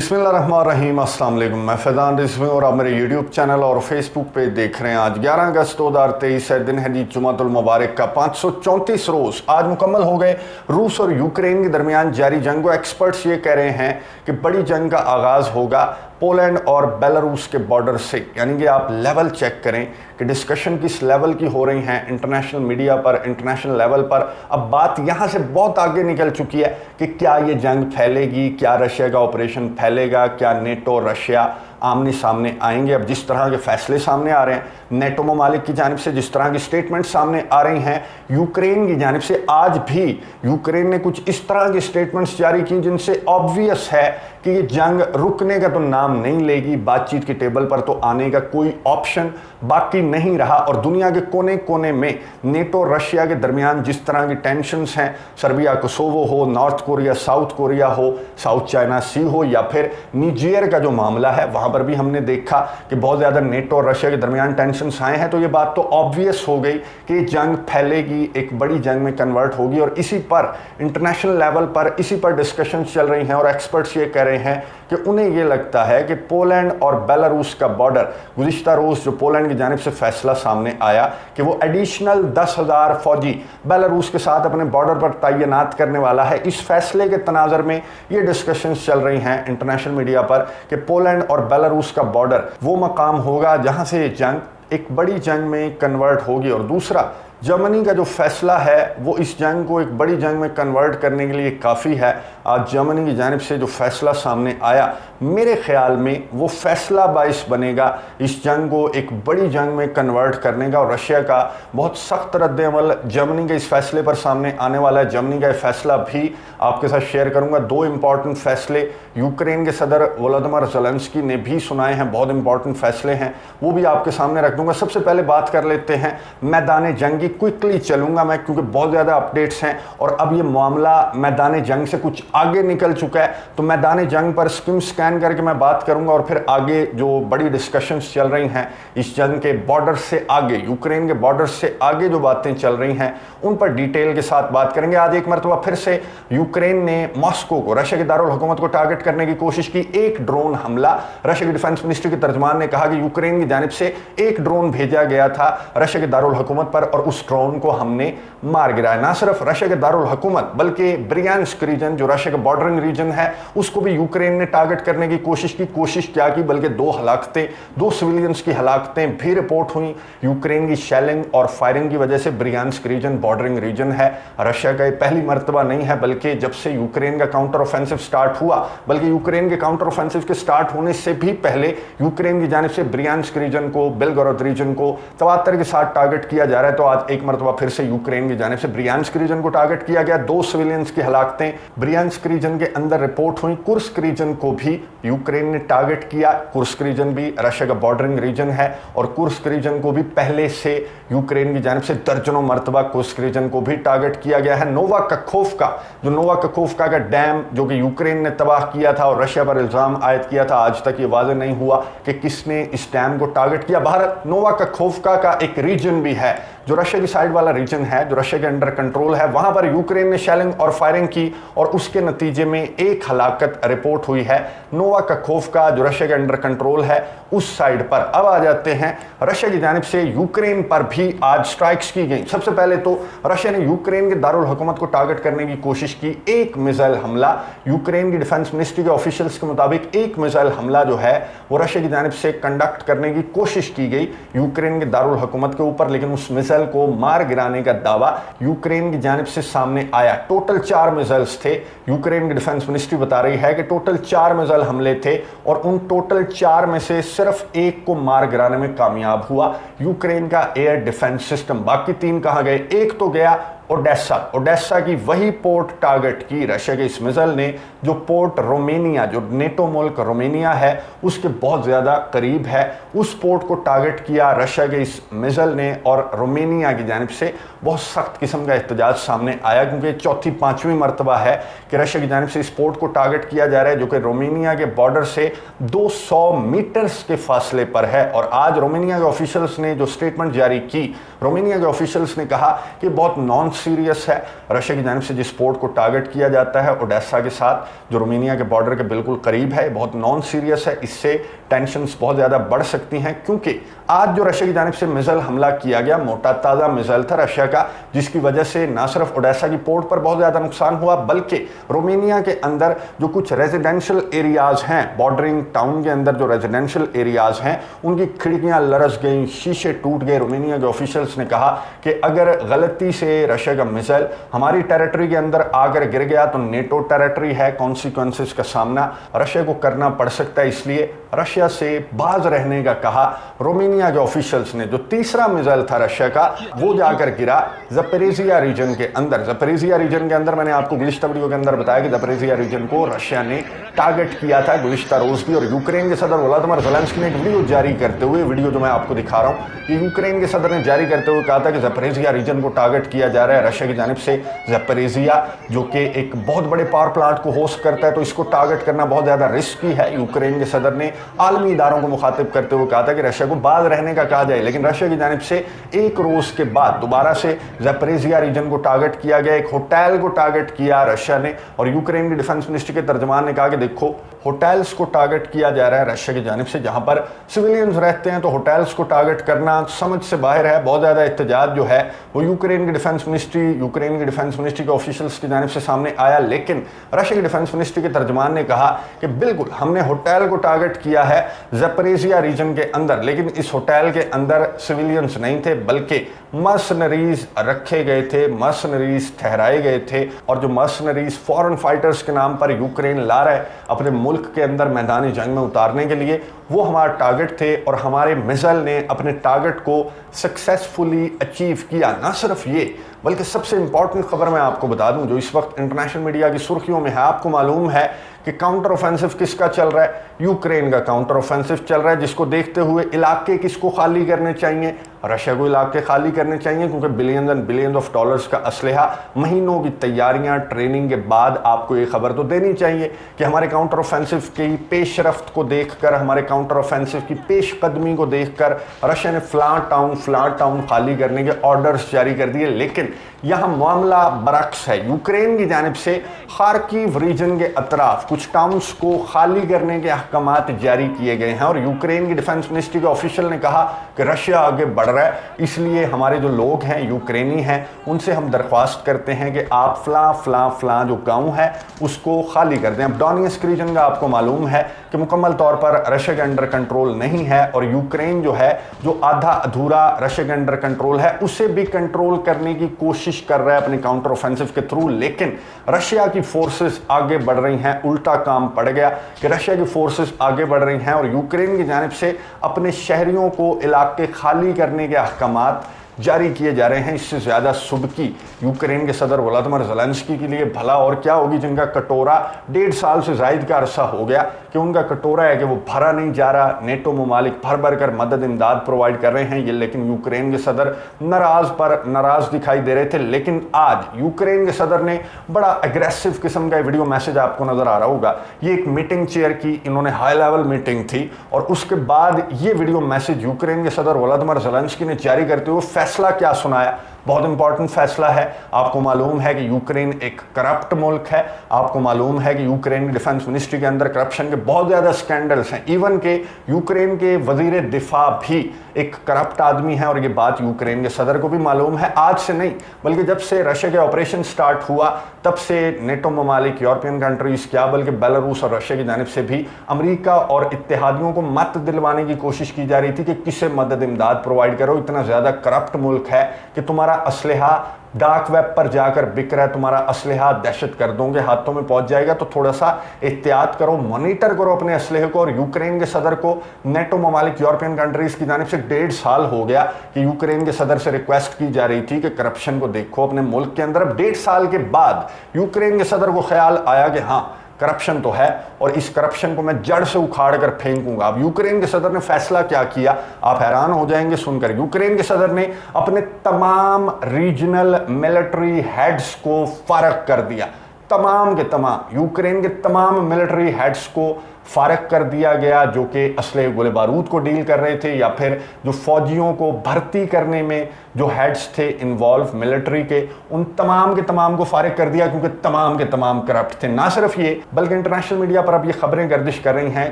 बिस्मिल्लाहिर्रहमानिर्रहीम, अस्सलाम वालेकुम। मैं फैज़ान रिज़वी और आप मेरे यूट्यूब चैनल और फेसबुक पे देख रहे हैं। आज 11 अगस्त 2023 है, दिन है जी जुमातुल मुबारक का 534 रोज़ आज मुकम्मल हो गए रूस और यूक्रेन के दरमियान जारी जंग को। एक्सपर्ट्स ये कह रहे हैं कि बड़ी जंग का आगाज़ होगा पोलैंड और बेलारूस के बॉर्डर से। यानी कि आप लेवल चेक करें कि डिस्कशन किस लेवल की हो रही हैं इंटरनेशनल मीडिया पर, इंटरनेशनल लेवल पर। अब बात यहाँ से बहुत आगे निकल चुकी है कि क्या ये जंग फैलेगी, क्या रशिया का ऑपरेशन फैलेगा, क्या नेटो रशिया आमने सामने आएंगे। अब जिस तरह के फैसले सामने आ रहे हैं नेटो ममालिक की जानिब से, जिस तरह की स्टेटमेंट सामने आ रही हैं यूक्रेन की जानिब से, आज भी यूक्रेन ने कुछ इस तरह की स्टेटमेंट्स जारी की जिनसे ऑब्वियस है कि ये जंग रुकने का तो नाम नहीं लेगी, बातचीत की टेबल पर तो आने का कोई ऑप्शन बाकी नहीं रहा। और दुनिया के कोने कोने में नेटो रशिया के दरमियान जिस तरह की टेंशन्स हैं, सर्बिया कोसोवो हो, नॉर्थ कोरिया साउथ कोरिया हो, साउथ चाइना सी हो, या फिर निजेर का जो मामला है वहाँ पर भी हमने देखा कि बहुत ज़्यादा नेटो और रशिया के दरमियान टेंशन्स आए हैं। तो ये बात तो ऑब्वियस हो गई कि जंग फैलेगी, एक बड़ी जंग में कन्वर्ट होगी। और इसी पर इंटरनेशनल लेवल पर इसी पर डिस्कशंस चल रही हैं और एक्सपर्ट्स ये कह रहे हैं कि उन्हें ये लगता है कि पोलैंड और बेलारूस का बॉर्डर, गुज़िश्ता रोज़ जो पोलैंड की जानिब से फैसला सामने आया कि वो एडिशनल 10,000 फौजी बेलारूस के साथ अपने बॉर्डर पर तैनात करने वाला है, इस फैसले के तनाज़र में ये डिस्कशंस चल रही हैं इंटरनेशनल मीडिया पर कि पोलैंड और बेलारूस का बॉर्डर वो मकाम होगा जहाँ से ये जंग एक बड़ी जंग में कन्वर्ट होगी। और दूसरा, जर्मनी का जो फैसला है वो इस जंग को एक बड़ी जंग में कन्वर्ट करने के लिए काफ़ी है। आज जर्मनी की जानिब से जो फैसला सामने आया, मेरे ख्याल में वो फैसला बाइस बनेगा इस जंग को एक बड़ी जंग में कन्वर्ट करने का। और रशिया का बहुत सख्त रद्द-ए-अमल जर्मनी के इस फैसले पर सामने आने वाला है। जर्मनी का फैसला भी आपके साथ शेयर करूंगा। दो इंपॉर्टेंट फैसले यूक्रेन के सदर वोलोदिमीर ज़ेलेंस्की ने भी सुनाए हैं, बहुत इंपॉर्टेंट फैसले हैं, वो भी आपके सामने रख दूंगा। सबसे पहले बात कर लेते हैं मैदान जंग की। क्विकली चलूंगा मैं क्योंकि बहुत ज़्यादा अपडेट्स हैं और अब ये मामला मैदान जंग से कुछ आगे निकल चुका है। तो मैदान जंग पर स्किम स्कैन करके मैं बात करूंगा और फिर आगे जो बड़ी डिस्कशंस चल रही हैं इस जंग के बॉर्डर से आगे, यूक्रेन के बॉर्डर से आगे जो बातें चल रही हैं उन पर डिटेल के साथ बात करेंगे। आज एक मरतबा फिर से यूक्रेन ने मॉस्को को, रशिया के दारुल हुकूमत को टारगेट करने की कोशिश की। एक ड्रोन हमला, रशिया के डिफेंस मिनिस्ट्री के तर्जमान ने कहा कि यूक्रेन की जानिब से एक ड्रोन भेजा गया था रशिया के दारुल हुकूमत पर और उस ड्रोन को हमने मार गिराया। ना सिर्फ रशिया के दारुल हुकूमत बल्कि ब्रियांस्क रीजन जो रशिया का बॉर्डरिंग रीजन है उसको भी यूक्रेन ने टारगेट करने की कोशिश क्या की, बल्कि दो हलाकतें, दो सिविलियंस की हलाकतें भी रिपोर्ट हुई यूक्रेन की शेलिंग और फायरिंग की वजह से। ब्रियांस्क रीजन बॉर्डरिंग रीजन है, रशिया का पहली मरतबा नहीं है बल्कि जब से यूक्रेन का काउंटर ऑफेंसिव स्टार्ट हुआ, बल्कि यूक्रेन के काउंटर ऑफेंसिव के स्टार्ट होने से भी पहले यूक्रेन की जानिब से ब्रियांस्क रीजन को, बेलगोरोद रीजन को तवातर के साथ टारगेट किया जा रहा है। तो आज एक मरतबा फिर से यूक्रेन की जानिब से ब्रियांस्क रीजन को टारगेट किया गया। दो सिविलियंस की हलाकतें ब्रियांस्क रीजन के अंदर रिपोर्ट हुई। कुर्स्क रीजन को भी यूक्रेन ने टारगेट किया। कुर्स्क रीजन भी रशिया का बॉर्डरिंग रीजन है और कुर्स्क रीजन को भी पहले से यूक्रेन की जानिब से दर्जनों मरतबा कुर्स्क रीजन को भी टारगेट किया गया है। नोवा कखोव्का, जो नोवा कखोव्का का डैम जो कि यूक्रेन ने तबाह किया था और रशिया पर इल्जाम आयद किया था, आज तक ये वाज़ेह नहीं हुआ कि किसने इस डैम को टारगेट किया। भारत नोवा कखोव्का का एक रीजन भी है जो रशिया की साइड वाला रीजन है, जो रशिया के अंडर कंट्रोल है, वहां पर यूक्रेन ने शेलिंग और फायरिंग की और उसके नतीजे में एक हलाकत रिपोर्ट हुई है नोवा कखोव्का जो रशिया के अंडर कंट्रोल है उस साइड पर। अब आ जाते हैं रशिया की जानिब से यूक्रेन पर भी आज स्ट्राइक्स की गई। सबसे पहले तो रशिया ने यूक्रेन के दारुल हुकूमत को टारगेट करने की कोशिश की। एक मिसाइल हमला, यूक्रेन की डिफेंस मिनिस्ट्री के ऑफिशियल्स के मुताबिक एक मिसाइल हमला जो है वो रशिया की जानिब से कंडक्ट करने की कोशिश की गई यूक्रेन के दारुल हुकूमत के ऊपर, लेकिन उस मिसाइल को मार गिराने का दावा यूक्रेन की जानिब से सामने आया। टोटल 4 मिसाइल्स थे। यूक्रेन की डिफेंस मिनिस्ट्री बता रही है कि टोटल 4 मिसाइल हमले थे और उन टोटल 4 में से सिर्फ एक को मार गिराने में कामयाब हुआ यूक्रेन का एयर डिफेंस सिस्टम। बाकी 3 कहां गए? एक तो गया ओडेसा की वही पोर्ट टारगेट की रशिया के इस मिसाइल ने, जो पोर्ट रोमेनिया, जो नेटो मुल्क रोमेनिया है उसके बहुत ज़्यादा करीब है, उस पोर्ट को टारगेट किया रशिया के इस मिसाइल ने। और रोमेनिया की जानिब से बहुत सख्त किस्म का एहतजाज सामने आया क्योंकि चौथी पांचवीं मरतबा है कि रशिया की जानिब से इस पोर्ट को टारगेट किया जा रहा है जो कि रोमेनिया के बॉर्डर से 200 मीटर्स के फासले पर है। और आज रोमेनिया के ऑफिशियल्स ने जो स्टेटमेंट जारी की रोमानिया के ऑफिशियल्स ने कहा कि बहुत नॉन सीरियस है। रशिया की जानिब से जिस पोर्ट को टारगेट किया जाता है ओडेसा के साथ, जो रोमानिया के बॉर्डर के बिल्कुल करीब है, बहुत नॉन सीरियस है। इससे टेंशंस बहुत ज़्यादा बढ़ सकती हैं, क्योंकि आज जो रशिया की जानिब से मिसाइल हमला किया गया, मोटा ताज़ा मिसाइल था रशिया का, जिसकी वजह से न सिर्फ ओडेसा की पोर्ट पर बहुत ज़्यादा नुकसान हुआ, बल्कि रोमानिया के अंदर जो कुछ रेजिडेंशियल एरियाज हैं, बॉर्डरिंग टाउन के अंदर जो रेजिडेंशियल एरियाज हैं, उनकी खिड़कियां लरस गई, शीशे टूट गए। रोमानिया के ऑफिशियल्स ने कहा कि अगर गलती से रशिया का मिसाइल हमारी टेरिटरी के अंदर आकर गिर गया तो नेटो टेरिटरी है, कॉन्सिक्वेंसेस का सामना रशिया को करना पड़ सकता है, इसलिए रशिया से बाज रहने का कहा। रोमानिया के ऑफिशियल्स ने जो तीसरा मिसाइल था रशिया का, वो जाकर गिरा ज़पोरिज़िया रीजन के अंदर। ज़पोरिज़िया रीजन के अंदर मैंने आपको गुज़िश्ता वीडियो के अंदर बताया कि ज़पोरिज़िया रीजन को रशिया ने टारगेट किया था गुज़िश्ता रोज भी। और यूक्रेन के सदर व्लादिमीर ज़ेलेंस्की ने एक वीडियो जारी करते हुए, वीडियो जो मैं आपको दिखा रहा हूँ, ये यूक्रेन के सदर ने जारी करते हुए कहा था कि ज़पोरिज़िया रीजन को टारगेट किया जा रहा है रशिया की जानिब से। ज़पोरिज़िया जो कि एक बहुत बड़े पावर प्लांट को होस्ट करता है, तो इसको टारगेट करना बहुत ज़्यादा रिस्की है। यूक्रेन के सदर ने आलमी इदारों को मुखातिब करते हुए कहा था कि रशिया को बाज रहने का कहा जाए, लेकिन रशिया की जानिब से एक रोज के बाद दोबारा से ज़पोरिज़िया रीजन को टारगेट किया गया, एक होटल को टारगेट किया रशिया ने। और यूक्रेन के डिफेंस मिनिस्ट्री के तर्जमान ने कहा कि देखो, होटल्स को टारगेट किया जा रहा है रशिया की जानिब से, जहां पर सिविलियंस रहते हैं, तो होटल्स को टारगेट करना समझ से बाहर है। बहुत ज़्यादा एहतजाज जो है वो यूक्रेन की डिफेंस मिनिस्ट्री के ऑफिशियल्स की जानिब से सामने आया, लेकिन रशिया की डिफेंस मिनिस्ट्री के तर्जमान ने कहा कि बिल्कुल हमने होटल को टारगेट किया है ज़पोरिज़िया रीजन के अंदर, लेकिन इस होटल के अंदर सिविलियंस नहीं थे, बल्कि मर्सनरीज रखे गए थे, मर्सनरीज ठहराए गए थे। और जो मर्सनरीज फॉरेन फाइटर्स के नाम पर यूक्रेन ला रहा है अपने मुल्क के अंदर मैदानी जंग में उतारने के लिए, वो हमारा टारगेट थे। और हमारे मिसाइल ने अपने टारगेट को सक्सेसफुली अचीव किया। ना सिर्फ ये, बल्कि सबसे इंपॉर्टेंट खबर मैं आपको बता दूं जो इस वक्त इंटरनेशनल मीडिया की सुर्खियों में है। आपको मालूम है कि काउंटर ऑफेंसिव किसका चल रहा है? यूक्रेन का काउंटर ऑफेंसिव चल रहा है, जिसको देखते हुए इलाके किसको खाली करने चाहिए? रशिया को इलाके खाली करने चाहिए, क्योंकि billions and billions of dollars का असलहा, महीनों की तैयारियां, ट्रेनिंग के बाद आपको ये खबर तो देनी चाहिए कि हमारे काउंटर ऑफेंसिव की पेशरफ्त को देखकर, हमारे काउंटर ऑफेंसिव की पेशकदमी को देखकर रशिया ने फ्लां टाउन खाली करने के ऑर्डर्स जारी कर दिए। लेकिन यहाँ मामला बरक्स है। यूक्रेन की जानिब से खार्किव रीजन के अतराफ कुछ टाउन्स को खाली करने के अहकामात जारी किए गए हैं, और यूक्रेन की डिफेंस मिनिस्ट्री के ऑफिशियल ने कहा कि रशिया आगे बढ़ रहा है, इसलिए हमारे जो लोग हैं, यूक्रेनी हैं, उनसे हम दरख्वास्त करते हैं कि आप फ्लां जो गाँव है उसको खाली कर दें। अब डोनेट्स्क रीजन का आपको मालूम है कि मुकम्मल तौर पर रशिया के अंडर कंट्रोल नहीं है, और यूक्रेन जो है, जो आधा अधूरा रशिया के अंडर कंट्रोल है, उसे भी कंट्रोल करने की कोशिश कर रहा है अपने काउंटर ऑफेंसिव के थ्रू। लेकिन रशिया की फोर्सेस आगे बढ़ रही हैं। उल्टा काम पड़ गया कि रशिया की फोर्सेस आगे बढ़ रही हैं और यूक्रेन की जानिब से अपने शहरियों को इलाके खाली करने के अहकामात जारी किए जा रहे हैं। इससे ज़्यादा सुबकी यूक्रेन के सदर व्लादिमीर ज़ेलेंस्की के लिए भला और क्या होगी, जिनका कटोरा 1.5 साल से ज़ायद का अरसा हो गया कि उनका कटोरा है कि वो भरा नहीं जा रहा। नेटो ममालिक भर कर मदद इमदाद प्रोवाइड कर रहे हैं ये, लेकिन यूक्रेन के सदर नाराज़ दिखाई दे रहे थे। लेकिन आज यूक्रेन के सदर ने बड़ा एग्रेसिव किस्म का वीडियो मैसेज आपको नज़र आ रहा होगा। ये एक मीटिंग चेयर की, इन्होंने हाई लेवल मीटिंग थी, और उसके बाद ये वीडियो मैसेज यूक्रेन के सदर व्लादिमीर ज़ेलेंस्की ने जारी करते हुए फैसला क्या सुनाया। बहुत इंपॉर्टेंट फैसला है। आपको मालूम है कि यूक्रेन एक करप्ट मुल्क है। आपको मालूम है कि यूक्रेन की डिफेंस मिनिस्ट्री के अंदर करप्शन के बहुत ज़्यादा स्कैंडल्स हैं। इवन के यूक्रेन के वजीर दिफा भी एक करप्ट आदमी है, और ये बात यूक्रेन के सदर को भी मालूम है। आज से नहीं, बल्कि जब से रशिया के ऑपरेशन स्टार्ट हुआ तब से नेटो ममालिक, यूरोपियन कंट्रीज़ क्या, बल्कि बेलारूस और रशिया की जानिब से भी अमेरिका और इत्तेहादियों को मत दिलवाने की कोशिश की जा रही थी कि किसे मदद इमदाद प्रोवाइड करो। इतना ज़्यादा करप्ट मुल्क है कि तुम्हारा असलहा डार्क वेब पर जाकर बिक रहा है, तुम्हारा असलहा दहशत गर्दों के हाथों में पहुंच जाएगा। तो थोड़ा सा एहतियात करो, मॉनिटर करो अपने असलहे को। और यूक्रेन के सदर को नेटो ममालिक, यूरोपियन कंट्रीज़ की जानिब से 1.5 साल हो गया कि यूक्रेन के सदर से रिक्वेस्ट की जा रही थी कि करप्शन को देखो अपने मुल्क के अंदर। अब 1.5 साल के बाद यूक्रेन के सदर को ख्याल आया कि हाँ, करप्शन तो है और इस करप्शन को मैं जड़ से उखाड़ कर फेंकूंगा। अब यूक्रेन के सदर ने फैसला क्या किया, आप हैरान हो जाएंगे सुनकर। यूक्रेन के सदर ने अपने तमाम रीजनल मिलिट्री हेड्स को फारग कर दिया। तमाम के तमाम यूक्रेन के तमाम मिलिट्री हेड्स को फारग कर दिया गया, जो कि असले गोले बारूद को डील कर रहे थे, या फिर जो फौजियों को भर्ती करने में जो हेड्स थे इन्वॉल्व मिलिट्री के, उन तमाम के तमाम को फारिग कर दिया, क्योंकि तमाम के तमाम करप्ट थे। ना सिर्फ ये, बल्कि इंटरनेशनल मीडिया पर अब ये खबरें गर्दिश कर रही हैं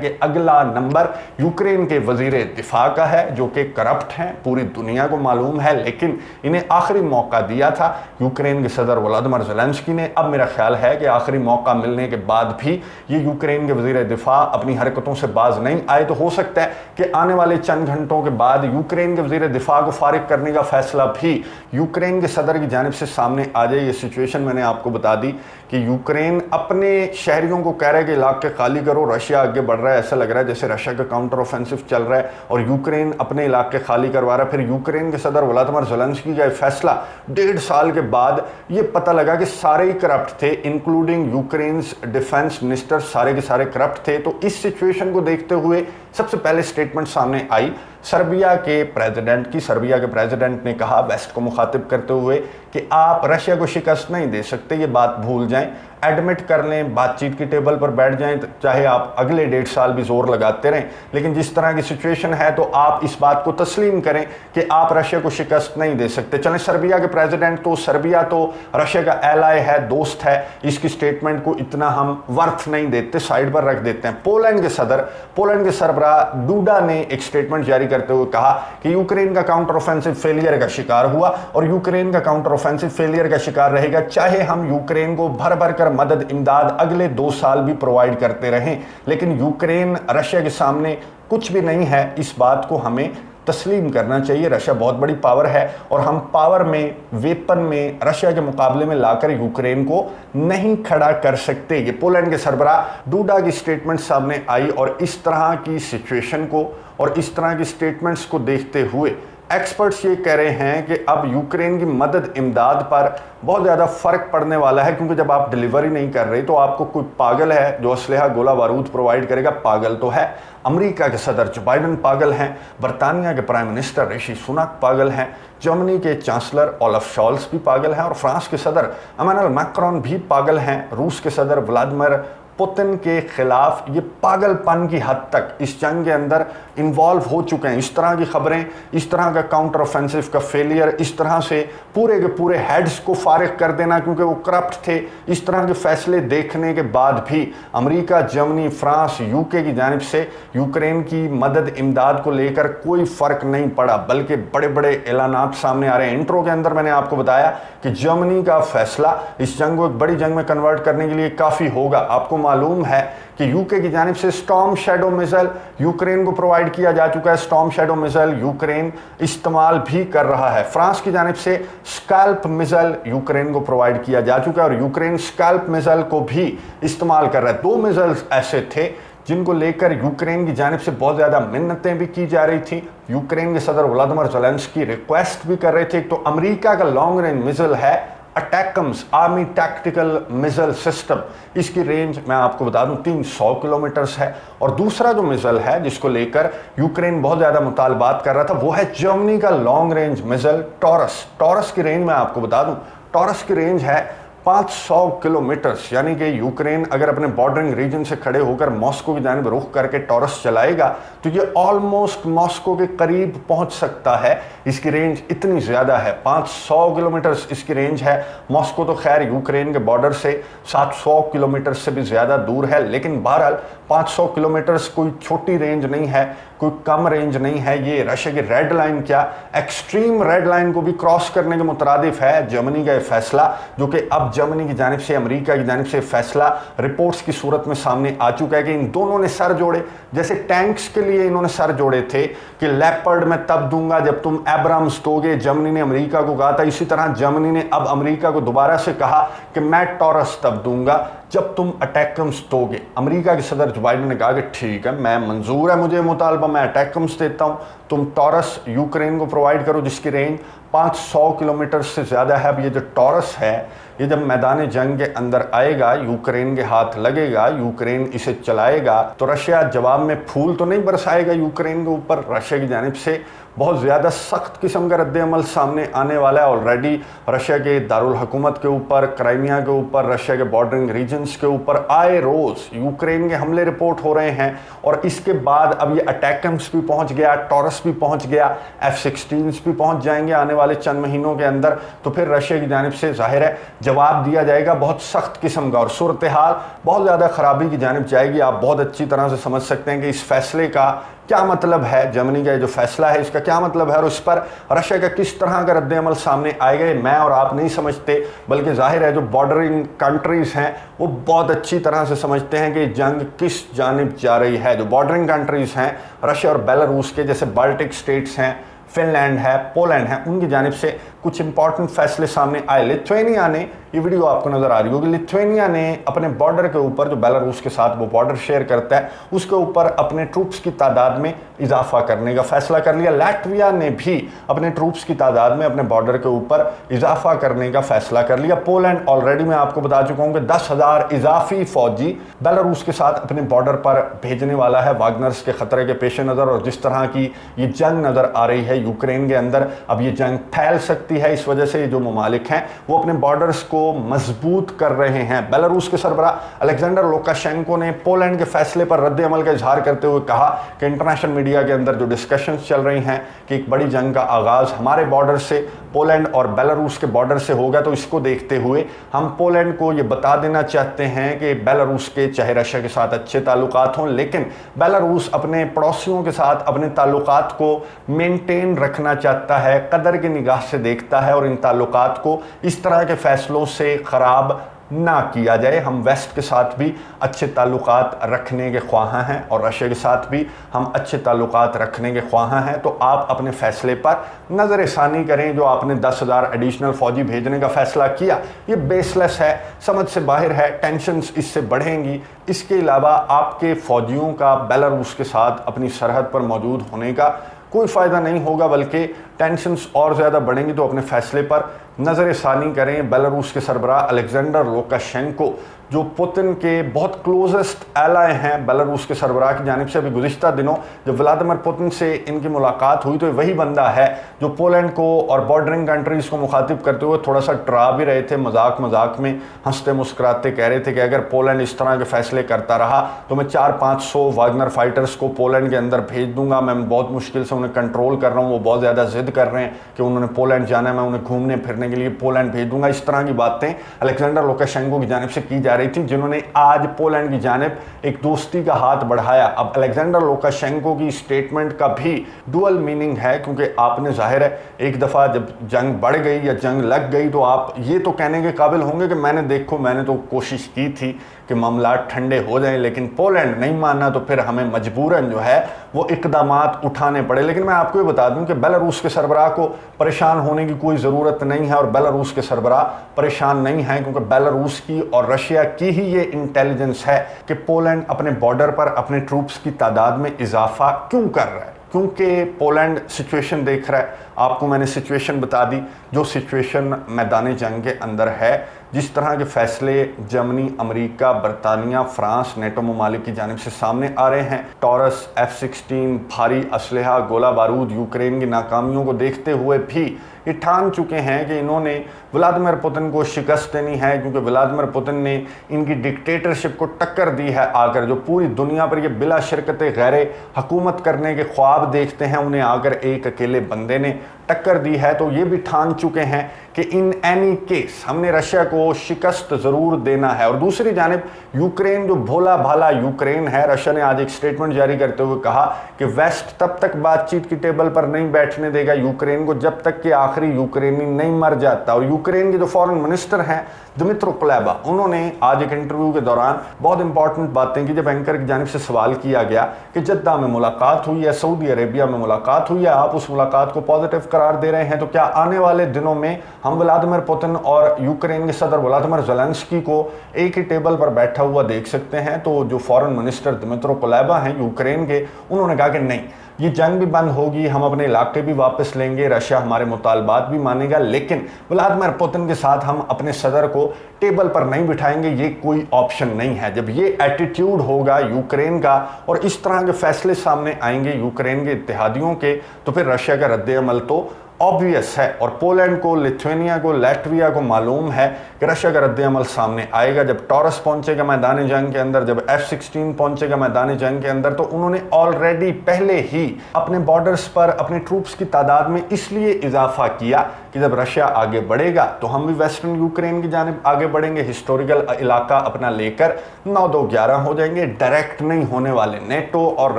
कि अगला नंबर यूक्रेन के वजीर दिफा का है, जो कि करप्ट हैं, पूरी दुनिया को मालूम है। लेकिन इन्हें आखिरी मौका दिया था यूक्रेन के सदर व्लादिमीर ज़ेलेंस्की ने। अब मेरा ख्याल है कि आखिरी मौका मिलने के बाद भी ये यूक्रेन के वजीर दिफा अपनी हरकतों से बाज नहीं आए, तो हो सकता है कि आने वाले चंद घंटों के बाद यूक्रेन के वजीर दिफा को फारिग करने का फैसला भी यूक्रेन के सदर की जानिब से सामने आ जाए। ये सिचुएशन मैंने आपको बता दी कि यूक्रेन अपने शहरियों को कह रहा है कि इलाके खाली करो, रशिया आगे बढ़ रहा है, ऐसा लग रहा है जैसे रशिया का काउंटर ऑफेंसिव चल रहा है और यूक्रेन अपने इलाके खाली करवा रहा है। फिर यूक्रेन के सदर व्लादिमीर ज़ेलेंस्की का फैसला 1.5 साल के बाद ये पता लगा कि सारे ही करप्ट थे, इंक्लूडिंग यूक्रेन डिफेंस मिनिस्टर, सारे के सारे करप्ट थे। तो इस सिचुएशन को देखते हुए सबसे पहले स्टेटमेंट सामने आई सर्बिया के प्रेसिडेंट की। सर्बिया के प्रेसिडेंट ने कहा वेस्ट को मुखातिब करते हुए कि आप रशिया को शिकस्त नहीं दे सकते, ये बात भूल जाएं, एडमिट कर लें, बातचीत की टेबल पर बैठ जाएं, चाहे आप अगले 1.5 साल भी जोर लगाते रहें, लेकिन जिस तरह की सिचुएशन है तो आप इस बात को तस्लीम करें कि आप रशिया को शिकस्त नहीं दे सकते। चलें, सर्बिया के प्रेसिडेंट, तो सर्बिया तो रशिया का एलाय है, दोस्त है, इसकी स्टेटमेंट को इतना हम वर्थ नहीं देते, साइड पर रख देते हैं। पोलैंड के सदर, पोलैंड के सरबराह डूडा ने एक स्टेटमेंट जारी करते हुए कहा कि यूक्रेन का काउंटर ऑफेंसिव फेलियर का शिकार हुआ और यूक्रेन का काउंटर ऑफेंसिव फेलियर का शिकार रहेगा, चाहे हम यूक्रेन को भर भर कर मदद इमदाद अगले 2 साल भी प्रोवाइड करते रहें, लेकिन यूक्रेन रशिया के सामने कुछ भी नहीं है। इस बात को हमें तस्लीम करना चाहिए। रशिया बहुत बड़ी पावर है और हम पावर में, वेपन में रशिया के मुकाबले में लाकर यूक्रेन को नहीं खड़ा कर सकते। ये पोलैंड के सरबराह डूडा की स्टेटमेंट सामने आई और इस तरह की सिचुएशन को और इस तरह की स्टेटमेंट्स को देखते हुए एक्सपर्ट्स ये कह रहे हैं कि अब यूक्रेन की मदद इमदाद पर बहुत ज़्यादा फ़र्क पड़ने वाला है, क्योंकि जब आप डिलीवरी नहीं कर रहे तो आपको कोई पागल है जो असलहा गोला बारूद प्रोवाइड करेगा। पागल तो है अमेरिका के सदर जो बाइडन, पागल हैं बरतानिया के प्राइम मिनिस्टर ऋषि सुनक, पागल हैं जर्मनी के चांसलर ओलाफ शॉल्स भी पागल हैं और फ्रांस के सदर इमैनुअल मैक्रोन भी पागल हैं। रूस के सदर व्लादिमीर पुतिन के खिलाफ ये पागलपन की हद तक इस जंग के अंदर इन्वॉल्व हो चुके हैं। इस तरह की खबरें, इस तरह का काउंटर ऑफेंसिव का फेलियर, इस तरह से पूरे के पूरे हेड्स को फारिग कर देना क्योंकि वो करप्ट थे, इस तरह के फैसले देखने के बाद भी अमेरिका, जर्मनी, फ्रांस, यूके की जानिब से यूक्रेन की मदद इमदाद को लेकर कोई फ़र्क नहीं पड़ा, बल्कि बड़े बड़े ऐलानात सामने आ रहे हैं। इंट्रो के अंदर मैंने आपको बताया कि जर्मनी का फैसला इस जंग को एक बड़ी जंग में कन्वर्ट करने के लिए काफ़ी होगा। आपको मालूम है कि यूके की जानिब से स्टॉर्म शैडो मिसाइल यूक्रेन को प्रोवाइड किया जा चुका है। स्टॉर्म शैडो मिसाइल यूक्रेन इस्तेमाल भी कर रहा है। फ्रांस की जानिब से स्कैल्प मिसाइल यूक्रेन को प्रोवाइड किया जा चुका है और यूक्रेन स्कैल्प मिसाइल को भी इस्तेमाल कर रहा है। 2 मिसाइल ऐसे थे जिनको लेकर यूक्रेन की जानिब से बहुत ज़्यादा मिन्नतें भी की जा रही थी। यूक्रेन के सदर व्लादिमीर ज़ेलेंस्की रिक्वेस्ट भी कर रहे थे। तो अमेरिका का लॉन्ग रेंज मिसाइल है अटैकम्स, आर्मी टैक्टिकल मिसाइल सिस्टम, इसकी रेंज मैं आपको बता दूं 300 किलोमीटर है। और दूसरा जो मिसाइल है जिसको लेकर यूक्रेन बहुत ज़्यादा मुतालबात कर रहा था वो है जर्मनी का long range missile taurus. Taurus की रेंज मैं आपको बता दूं, टॉरस की रेंज है 500 किलोमीटर, यानी कि यूक्रेन अगर अपने बॉर्डरिंग रीजन से खड़े होकर मॉस्को की जानिब रुख करके टॉरस चलाएगा तो ये ऑलमोस्ट मॉस्को के करीब पहुंच सकता है। इसकी रेंज इतनी ज़्यादा है, 500 किलोमीटर इसकी रेंज है। मॉस्को तो खैर यूक्रेन के बॉर्डर से 700 किलोमीटर से भी ज़्यादा दूर है, लेकिन बहरहाल 500 किलोमीटर कोई छोटी रेंज नहीं है, कोई कम रेंज नहीं है। ये रशिया की रेड लाइन, क्या एक्सट्रीम रेड लाइन को भी क्रॉस करने के मुतरादिफ है जर्मनी का ये फैसला, जो कि अब जर्मनी की जानिब से, अमेरिका की जानिब से फैसला रिपोर्ट्स की सूरत में सामने आ चुका है कि इन दोनों ने सर जोड़े। जैसे टैंक्स के लिए इन्होंने सर जोड़े थे कि लेपर्ड मैं तब दूंगा जब तुम एब्राम्स दोगे, जर्मनी ने अमेरिका को कहा था। इसी तरह जर्मनी ने अब अमेरिका को दोबारा से कहा कि मैं टॉरस तब दूंगा जब तुम अटैकम्स दोगे। अमेरिका के सदर जो बाइडन ने कहा कि ठीक है, मैं मंजूर है मुझे मुतालबा, मैं अटैकम्स देता हूं, तुम टॉरस यूक्रेन को प्रोवाइड करो जिसकी रेंज 500 किलोमीटर से ज़्यादा है। अब ये जो टॉरस है ये जब मैदान जंग के अंदर आएगा, यूक्रेन के हाथ लगेगा, यूक्रेन इसे चलाएगा, तो रशिया जवाब में फूल तो नहीं बरसाएगा यूक्रेन के ऊपर। रशिया की जानिब से बहुत ज़्यादा सख्त किस्म का रद्द-ए-अमल सामने आने वाला है। ऑलरेडी रशिया के दारुल हुकूमत के ऊपर, क्राइमिया के ऊपर, रशिया के बॉर्डरिंग रीजन इंटेलिजेंस के ऊपर आए रोज यूक्रेन के हमले रिपोर्ट हो रहे हैं, और इसके बाद अब ये अटैकम्स भी पहुंच गया, टॉरस भी पहुंच गया, F-16 भी पहुंच जाएंगे आने वाले चंद महीनों के अंदर। तो फिर रशिया की जानिब से जाहिर है जवाब दिया जाएगा बहुत सख्त किस्म का, और सूरत हाल बहुत ज़्यादा ख़राबी की जानिब जाएगी। आप बहुत अच्छी तरह से समझ सकते हैं कि इस फैसले का क्या मतलब है, जर्मनी का जो फैसला है इसका क्या मतलब है, और उस पर रशिया का किस तरह का रद्द-ए-अमल सामने आएगा। मैं और आप नहीं समझते, बल्कि जाहिर है जो बॉर्डरिंग कंट्रीज़ हैं वो बहुत अच्छी तरह से समझते हैं कि जंग किस जानिब जा रही है। जो बॉर्डरिंग कंट्रीज़ हैं रशिया और बेलारूस के, जैसे बाल्टिक स्टेट्स हैं, फिनलैंड है, पोलैंड है, उनकी जानिब से कुछ इंपॉर्टेंट फैसले सामने आए। लिथुआनिया ने, ये वीडियो आपको नजर आ रही होगी, लिथुआनिया ने अपने बॉर्डर के ऊपर, जो बेलारूस के साथ वो बॉर्डर शेयर करता है, उसके ऊपर अपने ट्रूप्स की तादाद में इजाफा करने का फैसला कर लिया। लाटविया ने भी अपने ट्रूप्स की तादाद में अपने बॉर्डर के ऊपर इजाफा करने का फैसला कर लिया। पोलैंड ऑलरेडी मैं आपको बता चुका हूं कि 10,000 इजाफी फौजी बेलारूस के साथ अपने बॉर्डर पर भेजने वाला है वागनर्स के खतरे के पेश नज़र। और जिस तरह की ये जंग नज़र आ रही है यूक्रेन के अंदर, अब ये जंग फैल सकती है। इस वजह से जो ममालिक हैं वो अपने बॉर्डर्स को मजबूत कर रहे हैं। बेलारूस के सरबराह अलेक्जेंडर लुकाशेंको ने पोलैंड के फैसले पर रद्द अमल का इजहार करते हुए कहा कि इंटरनेशनल मीडिया के अंदर जो डिस्कशंस चल रही हैं कि एक बड़ी जंग का आगाज़ हमारे बॉर्डर से, पोलैंड और बेलारूस के बॉर्डर से होगा, तो इसको देखते हुए हम पोलैंड को ये बता देना चाहते हैं कि बेलारूस के चाहे रशिया के साथ अच्छे ताल्लुकात हों, लेकिन बेलारूस अपने पड़ोसियों के साथ अपने ताल्लुकात को मेंटेन रखना चाहता है, कदर की निगाह से देखता है, और इन ताल्लुकात को इस तरह के फैसलों से ख़राब ना किया जाए। हम वेस्ट के साथ भी अच्छे ताल्लुकात रखने के ख्वाह हैं और रशिया के साथ भी हम अच्छे ताल्लुकात रखने के ख्वाह हैं। तो आप अपने फैसले पर नज़रसानी करें। जो आपने 10,000 एडिशनल फ़ौजी भेजने का फ़ैसला किया, ये बेसलेस है, समझ से बाहर है, टेंशन्स इससे बढ़ेंगी। इसके अलावा आपके फ़ौजियों का बेलारूस के साथ अपनी सरहद पर मौजूद होने का कोई फ़ायदा नहीं होगा, बल्कि टेंशन्स और ज़्यादा बढ़ेंगी। तो अपने फ़ैसले पर नज़रसानी करें। बेलारूस के सरबराह अलेक्जेंडर लुकाशेंको, जो पुतिन के बहुत क्लोजेस्ट एलाय हैं, बेलारूस के सरबराह की जानिब से अभी गुज़िश्ता दिनों जब व्लादिमीर पुतिन से इनकी मुलाकात हुई, तो वही बंदा है जो पोलैंड को और बॉर्डरिंग कंट्रीज़ को मुखातिब करते हुए थोड़ा सा डरा भी रहे थे, मजाक मजाक में हंसते मुस्कुराते कह रहे थे कि अगर पोलैंड इस तरह के फ़ैसले करता रहा तो मैं 400-500 वागनर फाइटर्स को पोलैंड के अंदर भेज दूंगा। मैं बहुत मुश्किल से उन्हें कंट्रोल कर रहा हूँ, वो बहुत ज़्यादा ज़िद कर रहे हैं कि उन्होंने पोलैंड जाना है, मैं उन्हें घूमने फिरने के लिए पोलैंड भेज दूंगा। इस तरह की बातें अलेक्जेंडर लुकाशेंको की जानिब से की जा रही थी, जिन्होंने आज पोलैंड की जानिब एक दोस्ती का हाथ बढ़ाया। अब अलेक्जेंडर लुकाशेंको की स्टेटमेंट का भी डुअल मीनिंग है, क्योंकि आपने जाहिर है एक दफ़ा जब जंग बढ़ गई या जंग लग गई तो आप ये तो कहने के काबिल होंगे कि मैंने तो कोशिश की थी कि मामला ठंडे हो जाएं, लेकिन पोलैंड नहीं माना, तो फिर हमें मजबूरन जो है वो इकदामात उठाने पड़े। लेकिन मैं आपको ये बता दूं कि बेलारूस के सरबराह को परेशान होने की कोई ज़रूरत नहीं है, और बेलारूस के सरबराह परेशान नहीं है, क्योंकि बेलारूस की और रशिया की ही ये इंटेलिजेंस है कि पोलैंड अपने बॉर्डर पर अपने ट्रूप्स की तादाद में इजाफा क्यों कर रहा है। क्योंकि पोलैंड सिचुएशन देख रहा है। आपको मैंने सिचुएशन बता दी, जो सिचुएशन मैदान जंग के अंदर है, जिस तरह के फैसले जर्मनी, अमेरिका, बरतानिया, फ्रांस, नेटो ममालिक की जानिब से सामने आ रहे हैं, टॉरस, F-16, भारी असलहा, गोला बारूद, यूक्रेन की नाकामियों को देखते हुए भी ये ठान चुके हैं कि इन्होंने व्लादिमीर पुतिन को शिकस्त देनी है, क्योंकि व्लादिमीर पुतिन ने इनकी डिक्टेटरशिप को टक्कर दी है आकर। जो पूरी दुनिया पर ये बिला शिरकत गैर हुकूमत करने के ख्वाब देखते हैं, उन्हें आकर एक अकेले बंदे ने टक्कर दी है। तो ये भी ठान चुके हैं कि इन एनी केस हमने रशिया को शिकस्त ज़रूर देना है। और दूसरी जानिब यूक्रेन, जो भोला भाला यूक्रेन है, रशिया ने आज एक स्टेटमेंट जारी करते हुए कहा कि वेस्ट तब तक बातचीत की टेबल पर नहीं बैठने देगा यूक्रेन को जब तक कि आखिरी यूक्रेनी नहीं मर जाता। और यूक्रेन के जो फॉरेन मिनिस्टर हैं दिमित्रो कुलेबा, उन्होंने आज एक इंटरव्यू के दौरान बहुत इंपॉर्टेंट बातें की। जब एंकर की जानिब से सवाल किया गया कि जद्दा में मुलाकात हुई है, सऊदी अरेबिया में मुलाकात हुई है, आप उस मुलाकात को पॉजिटिव करार दे रहे हैं, तो क्या आने वाले दिनों में हम व्लादिमीर पुतिन और यूक्रेन के सदर व्लादिमीर ज़ेलेंस्की को एक ही टेबल पर बैठा हुआ देख सकते हैं? तो जो फॉरेन मिनिस्टर दिमित्रो कुलेबा हैं यूक्रेन के, उन्होंने कहा कि नहीं, ये जंग भी बंद होगी, हम अपने इलाके भी वापस लेंगे, रशिया हमारे मुतालबात भी मानेगा, लेकिन व्लादिमीर पुतिन के साथ हम अपने सदर को टेबल पर नहीं बिठाएंगे, ये कोई ऑप्शन नहीं है। जब ये एटीट्यूड होगा यूक्रेन का और इस तरह के फैसले सामने आएंगे यूक्रेन के इत्तेहादियों के, तो फिर रशिया का रद्द-ए-अमल तो ऑब्वियस है और पोलैंड को, लिथुआनिया को, लैटविया को मालूम है कि रशिया का रद्द-ए-अमल सामने आएगा। जब टॉरस पहुंचेगा मैदान जंग के अंदर, जब F-16 पहुंचेगा मैदान जंग के अंदर, तो उन्होंने ऑलरेडी पहले ही अपने बॉर्डर्स पर अपने ट्रूप्स की तादाद में इसलिए इजाफा किया कि जब रशिया आगे बढ़ेगा तो हम भी वेस्टर्न यूक्रेन की जानिब आगे बढ़ेंगे, हिस्टोरिकल इलाका अपना लेकर 9-2-11 हो जाएंगे। डायरेक्ट नहीं होने वाले। नेटो और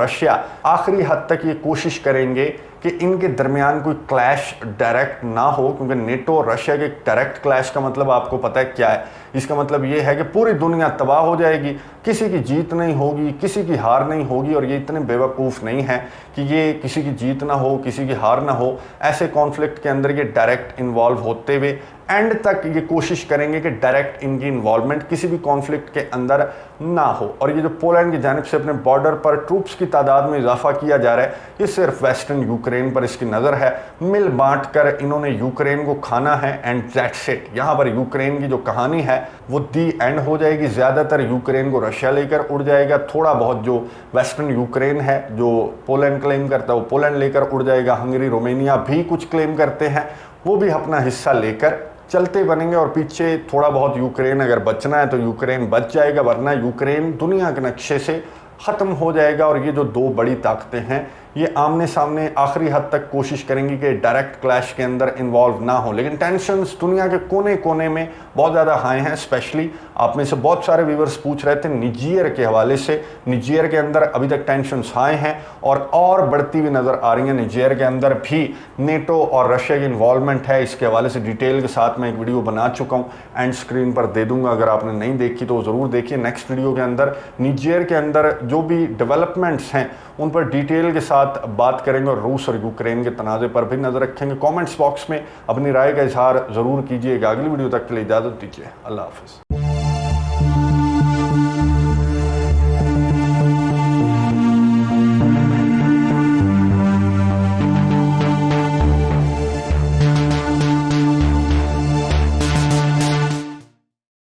रशिया आखिरी हद तक ये कोशिश करेंगे कि इनके दरमियान कोई क्लैश डायरेक्ट ना हो, क्योंकि नेटो और रशिया के डायरेक्ट क्लैश का मतलब आपको पता है क्या है। इसका मतलब ये है कि पूरी दुनिया तबाह हो जाएगी, किसी की जीत नहीं होगी, किसी की हार नहीं होगी। और ये इतने बेवकूफ़ नहीं है कि ये किसी की जीत ना हो, किसी की हार ना हो। ऐसे कॉन्फ्लिक्ट के अंदर ये डायरेक्ट इन्वॉल्व होते हुए एंड तक ये कोशिश करेंगे कि डायरेक्ट इनकी इन्वॉल्वमेंट किसी भी कॉन्फ्लिक्ट के अंदर ना हो। और ये जो पोलैंड की जानिब से अपने बॉर्डर पर ट्रूप्स की तादाद में इजाफा किया जा रहा है, ये सिर्फ वेस्टर्न यूक्रेन पर इसकी नज़र है। मिल बांट कर इन्होंने यूक्रेन को खाना है एंड दैट्स इट। यहाँ पर यूक्रेन की जो कहानी है वो दी एंड हो जाएगी। ज़्यादातर यूक्रेन को रशिया लेकर उड़ जाएगा। थोड़ा बहुत जो वेस्टर्न यूक्रेन है, जो पोलैंड क्लेम करता है, वो पोलैंड लेकर उड़ जाएगा। हंगरी, रोमेनिया भी कुछ क्लेम करते हैं, वो भी अपना हिस्सा लेकर चलते बनेंगे। और पीछे थोड़ा बहुत यूक्रेन अगर बचना है तो यूक्रेन बच जाएगा, वरना यूक्रेन दुनिया के नक्शे से ख़त्म हो जाएगा। और ये जो दो बड़ी ताकतें हैं ये आमने सामने आखिरी हद तक कोशिश करेंगी कि डायरेक्ट क्लैश के अंदर इन्वॉल्व ना हो। लेकिन टेंशन्स दुनिया के कोने कोने में बहुत ज़्यादा हाई हैं। स्पेशली आप में से बहुत सारे व्यूवर्स पूछ रहे थे निजेर के हवाले से। निजेर के अंदर अभी तक टेंशन्स हाई हैं और बढ़ती हुई नज़र आ रही हैं। निजेर के अंदर भी नेटो और रशिया की इन्वॉल्वमेंट है। इसके हवाले से डिटेल के साथ मैं एक वीडियो बना चुका हूँ, एंड स्क्रीन पर दे दूंगा। अगर आपने नहीं देखी तो ज़रूर देखिए। नेक्स्ट वीडियो के अंदर निजेर के अंदर जो भी डेवलपमेंट्स हैं उन पर डिटेल के साथ बात करेंगे और रूस और यूक्रेन के तनाज़े पर भी नज़र रखेंगे। कमेंट्स बॉक्स में अपनी राय का इजहार ज़रूर कीजिएगा। अगली वीडियो तक के लिए इजाज़त दीजिए। अल्लाह हाफ़िज़।